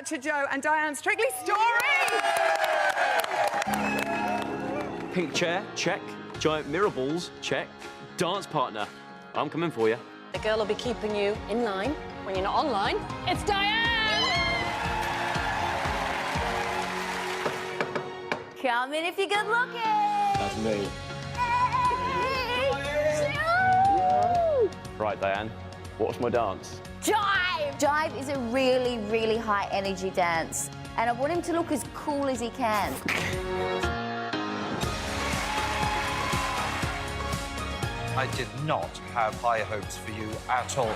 To Joe and Dianne Strictly Story! Pink chair, check. Giant mirror balls, check. Dance partner, I'm coming for you. The girl will be keeping you in line when you're not online. It's Dianne! Come in if you're good looking. That's me. Right, Dianne, what's my dance? Jive! Jive is a really, really high energy dance. And I want him to look as cool as he can. I did not have high hopes for you at all.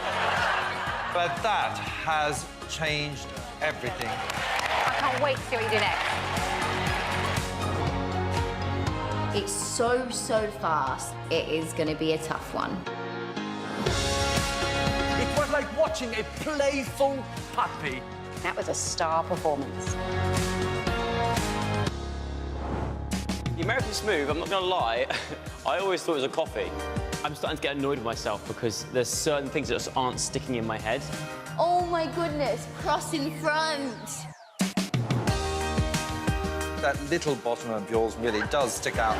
But that has changed everything. I can't wait to see what you do next. It's so fast. It is going to be a tough one. It was like watching a playful puppy. That was a star performance. The American Smooth, I'm not going to lie, I always thought it was a coffee. I'm starting to get annoyed with myself because there's certain things that just aren't sticking in my head. Oh my goodness, cross in front. That little bottom of yours really does stick out.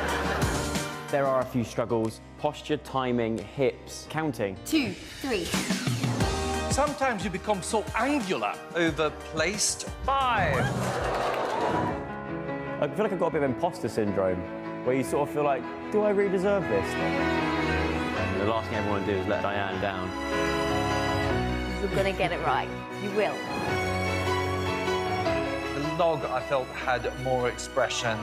There are a few struggles. Posture, timing, hips, counting. 2, 3. Sometimes you become so angular. Overplaced. 5. I feel like I've got a bit of imposter syndrome, where you sort of feel like, do I really deserve this? And the last thing I ever want to do is let Dianne down. You're going to get it right. You will. The log, I felt, had more expression.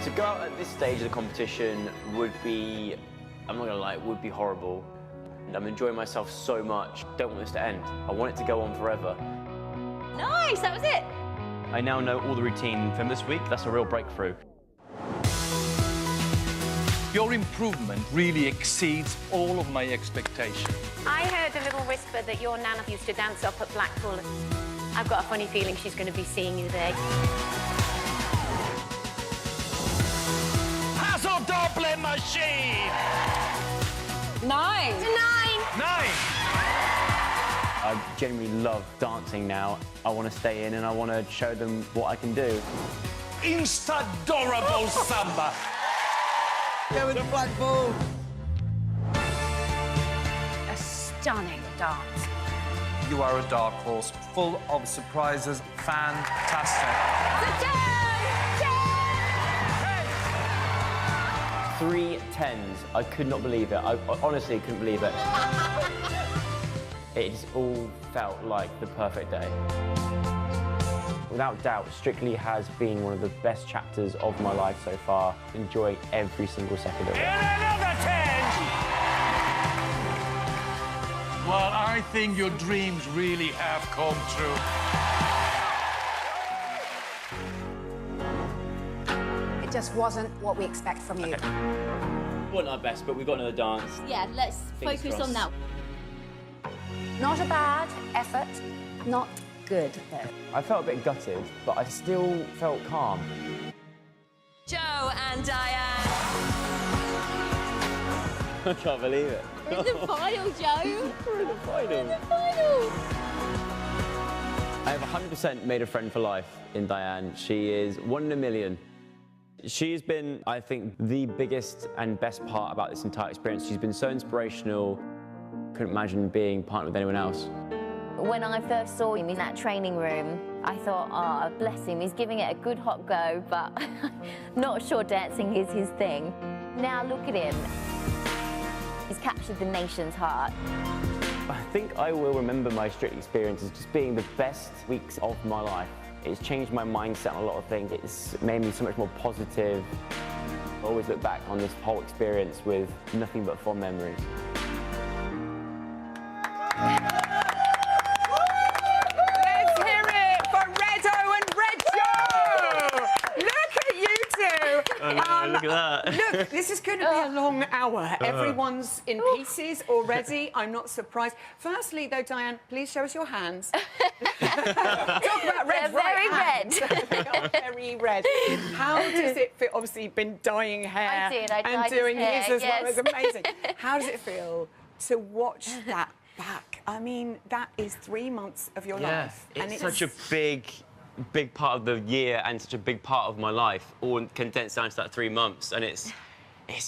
To go out at this stage of the competition would be, I'm not going to lie, it would be horrible. I'm enjoying myself so much. Don't want this to end. I want it to go on forever. Nice, that was it. I now know all the routine from this week. That's a real breakthrough. Your improvement really exceeds all of my expectations. I heard a little whisper that your Nana used to dance up at Blackpool. I've got a funny feeling she's going to be seeing you there. Hassle Dublin machine! 9. 9! I genuinely love dancing now. I want to stay in and I want to show them what I can do. Insta-dorable samba! Going to Blackpool. A stunning dance. You are a dark horse, full of surprises. Fantastic. 3 10s. I could not believe it. I honestly couldn't believe it. It just all felt like the perfect day. Without doubt, Strictly has been one of the best chapters of my life so far. Enjoying every single second of it. And another 10! Well, I think your dreams really have come true. It just wasn't what we expect from you. We wasn't our best, but we got another dance. Yeah, let's Fingers focus crossed. on that. Not a bad effort, not good, though. I felt a bit gutted, but I still felt calm. Joe and Dianne. I can't believe it. We're in the final, Joe. We're in the final. Final. I have 100% made a friend for life in Dianne. She is 1 in a million. She's been, I think, the biggest and best part about this entire experience. She's been so inspirational. Couldn't imagine being partnered with anyone else. When I first saw him in that training room, I thought, oh, bless him, he's giving it a good hot go, but not sure dancing is his thing. Now look at him. He's captured the nation's heart. I think I will remember my Strictly experience as just being the best weeks of my life. It's changed my mindset on a lot of things. It's made me so much more positive. I always look back on this whole experience with nothing but fond memories. Let's hear it for Redo and Red Joe! Look at you two! Look at that. Look, this is going to be a long hour. Everyone's in pieces already. I'm not surprised. Firstly, though, Dianne, please show us your hands. Talk about red, They're very hands. red. They are very red. How does it feel? Obviously, you've been dyeing hair. I did. I and dyed doing his hair, his as well. yes. It's amazing. How does it feel to watch that back I mean, that is 3 months of your life. It's such a big part of the year and such a big part of my life, all condensed down to that 3 months. And it's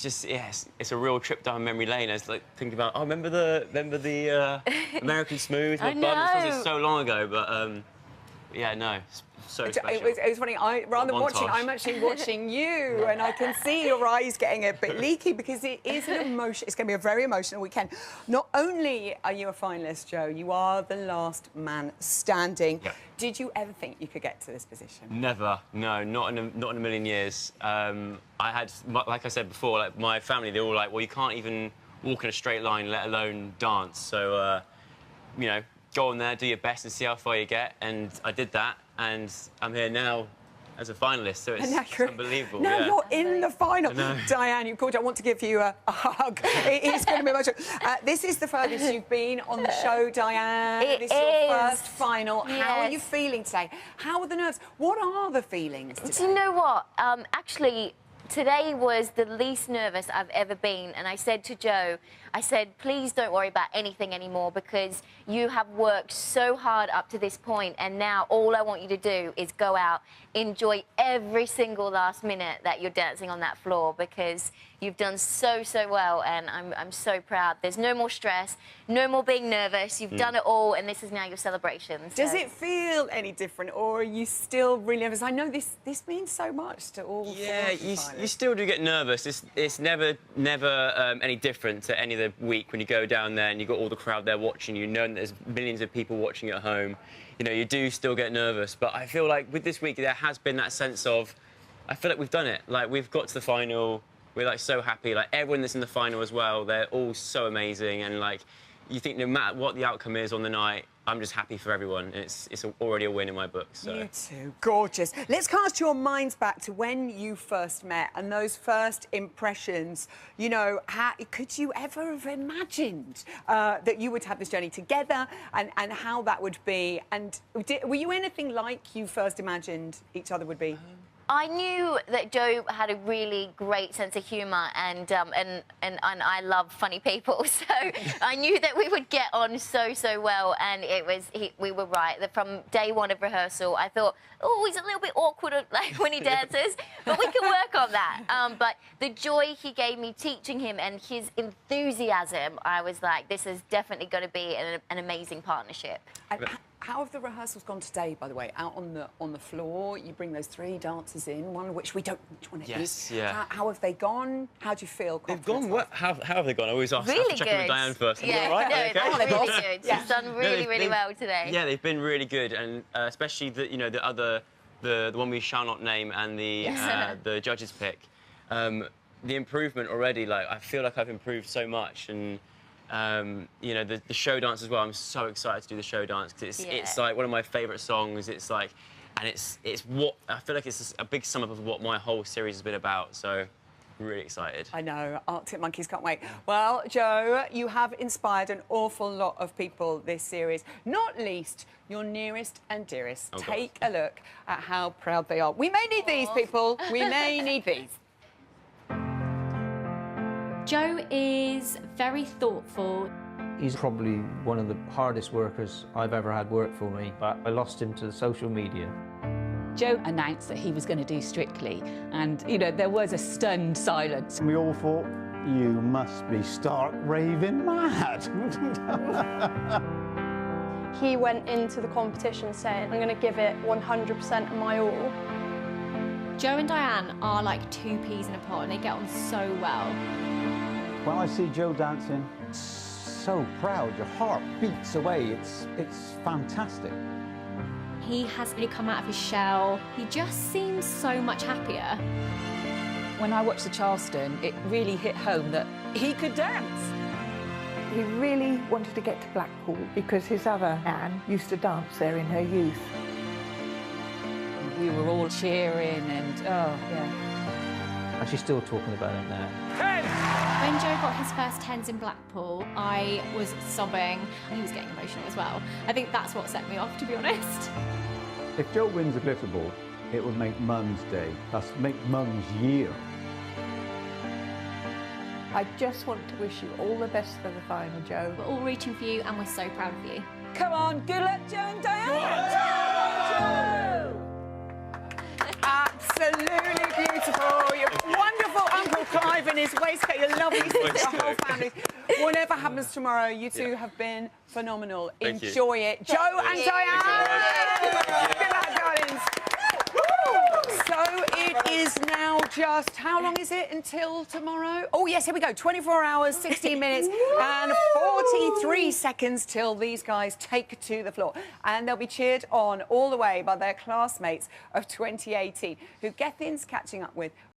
just, it's a real trip down memory lane. I was like thinking about, oh, remember the American Smooth? I know. This was so long ago, but yeah, no, it's so special. It was funny. Rather than watching, I'm actually watching you, and I can see your eyes getting a bit leaky because it is an emotion. It's going to be a very emotional weekend. Not only are you a finalist, Joe, you are the last man standing. Yeah. Did you ever think you could get to this position? Never, no, not in a million years. I had, like I said before, like my family, they're all like, well, you can't even walk in a straight line, let alone dance. So, you know, go on there, do your best and see how far you get. And I did that, and I'm here now as a finalist, so it's unbelievable. Now yeah. you're in the final. Dianne, you called. I want to give you a hug. It is going to be emotional. This is the furthest you've been on the show, Dianne. This is your first final. Yes. How are you feeling today? How are the nerves? What are the feelings today? Do you know what? Actually, today was the least nervous I've ever been, and I said to Joe, I said, please don't worry about anything anymore because you have worked so hard up to this point, and now all I want you to do is go out, enjoy every single last minute that you're dancing on that floor because you've done so well, and I'm so proud. There's no more stress, no more being nervous. You've done it all, and this is now your celebration. So. Does it feel any different, or are you still really nervous? I know this means so much to all. Yeah, you still do get nervous. It's never any different to any of the week when you go down there and you've got all the crowd there watching you, knowing that there's millions of people watching at home. You know, you do still get nervous, but I feel like with this week there has been that sense of, I feel like we've done it. Like, we've got to the final. We're, like, so happy. Like, everyone that's in the final as well, they're all so amazing. And, like, you think no matter what the outcome is on the night, I'm just happy for everyone. And it's already a win in my book, so. You two, gorgeous. Let's cast your minds back to when you first met and those first impressions. You know, could you ever have imagined that you would have this journey together and how that would be? And were you anything like you first imagined each other would be? I knew that Joe had a really great sense of humour, and I love funny people, so I knew that we would get on so well, and we were right. From day one of rehearsal, I thought, oh, he's a little bit awkward like when he dances, but we can work on that. But the joy he gave me teaching him and his enthusiasm, I was like, this is definitely going to be an amazing partnership. How have the rehearsals gone today, by the way? Out on the floor, you bring those 3 dancers in, one of which we don't know which one it is. Yeah. How have they gone? How do you feel? They've gone well. How have they gone? I always ask Really to check in with good. Dianne first. Yeah, Right? no, Okay. they're really good. Yeah. She's done really well today. Yeah, they've been really good, and especially the one we shall not name and the judges pick. The improvement already, like, I feel like I've improved so much, and you know, the show dance as well. I'm so excited to do the show dance because it's like one of my favourite songs. It's like, and it's what I feel like it's a big sum up of what my whole series has been about. So, really excited. I know, Arctic Monkeys can't wait. Well, Joe, you have inspired an awful lot of people this series, not least your nearest and dearest. Oh, Take a look at how proud they are. We may need these, people. We may need these. Joe is very thoughtful. He's probably one of the hardest workers I've ever had work for me, but I lost him to social media. Joe announced that he was going to do Strictly, and, you know, there was a stunned silence. We all thought, you must be stark raving mad. He went into the competition saying, I'm going to give it 100% of my all. Joe and Dianne are like 2 peas in a pod, and they get on so well. When I see Joe dancing, so proud, your heart beats away. It's fantastic. He has really come out of his shell. He just seems so much happier. When I watched the Charleston, it really hit home that he could dance. He really wanted to get to Blackpool because his other Anne used to dance there in her youth. We were all cheering and, oh, yeah. And she's still talking about it now. When Joe got his first 10s in Blackpool, I was sobbing. He was getting emotional as well. I think that's what set me off, to be honest. If Joe wins a glitter ball, it would make Mum's day. That's make Mum's year. I just want to wish you all the best for the final, Joe. We're all rooting for you and we're so proud of you. Come on, good luck, Joe and Dianne. Absolutely beautiful. Your wonderful Uncle Clive and his waistcoat, your lovely sister, your whole family. Whatever happens tomorrow, you two have been phenomenal. Enjoy it. Joe and Dianne! Good luck, darlings. So it is now just, how long is it until tomorrow? Oh, yes, here we go. 24 hours, 16 minutes, and 43 seconds till these guys take to the floor. And they'll be cheered on all the way by their classmates of 2018, who Gethin's catching up with